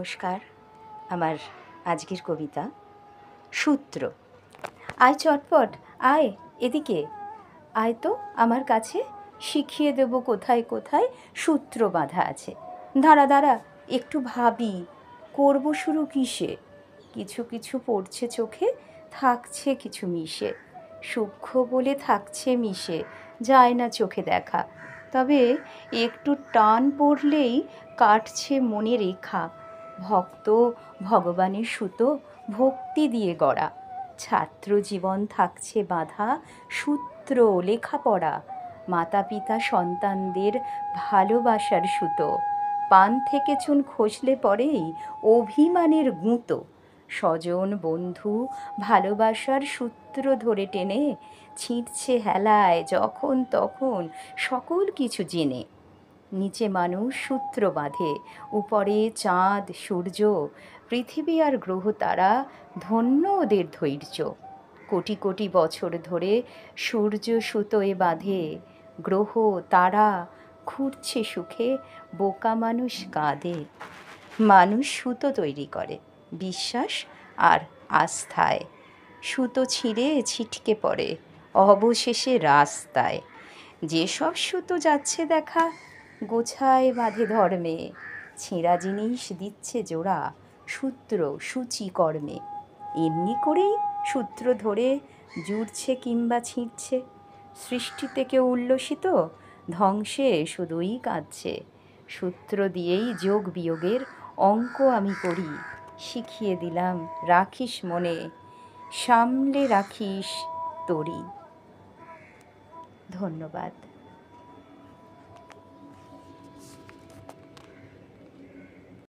নমস্কার। আমার আজকের কবিতা সূত্র। আয় চটপট, আয় এদিকে, আয় তো আমার কাছে, শিখিয়ে দেব কোথায় কোথায় সূত্র বাঁধা আছে। দাঁড়া দাঁড়া, একটু ভাবি, করব শুরু কিসে? কিছু কিছু পড়ছে চোখে, থাকছে কিছু মিশে, সূক্ষ্ম বলে থাকছে মিশে, যায় না চোখে দেখা। তবে একটু টান পড়লেই কাটছে মনে রেখা। ভক্ত ভগবানের সুতো, ভক্তি দিয়ে গড়া। ছাত্র জীবন থাকছে বাঁধা, সূত্র লেখাপড়া। মাতা পিতা সন্তানদের ভালোবাসার সুতো, পান থেকে চুন খসলে পরেই অভিমানের গুঁতো। স্বজন বন্ধু ভালোবাসার সূত্র ধরে টেনে ছিঁড়ছে হেলায় যখন তখন সকল কিছু জেনে। নিচে মানুষ সূত্র বাঁধে, উপরে চাঁদ সূর্য, পৃথিবী আর গ্রহ তারা, ধন্য ওদের ধৈর্য। কোটি কোটি বছর ধরে সূর্য সুতোয় বাঁধে, গ্রহ তারা ঘুরছে সুখে, বোকা মানুষ কাঁদে। মানুষ সুতো তৈরি করে বিশ্বাস আর আস্থায়, সুতো ছিঁড়ে ছিটকে পড়ে অবশেষে রাস্তায়। যেসব সুতো যাচ্ছে দেখা, গোছায় বাঁধে ধর্মে, ছেঁড়া জিনিস দিচ্ছে জোড়া, সূত্র সূচি কর্মে। এমনি করেই সূত্র ধরে জুড়ছে কিংবা ছিঁড়ছে, সৃষ্টিতে কেউ উল্লসিত, ধ্বংসে শুধুই কাঁদছে। সূত্র দিয়েই যোগ বিয়োগের অঙ্ক আমি করি, শিখিয়ে দিলাম রাখিস মনে, সামলে রাখিস তরি। ধন্যবাদ।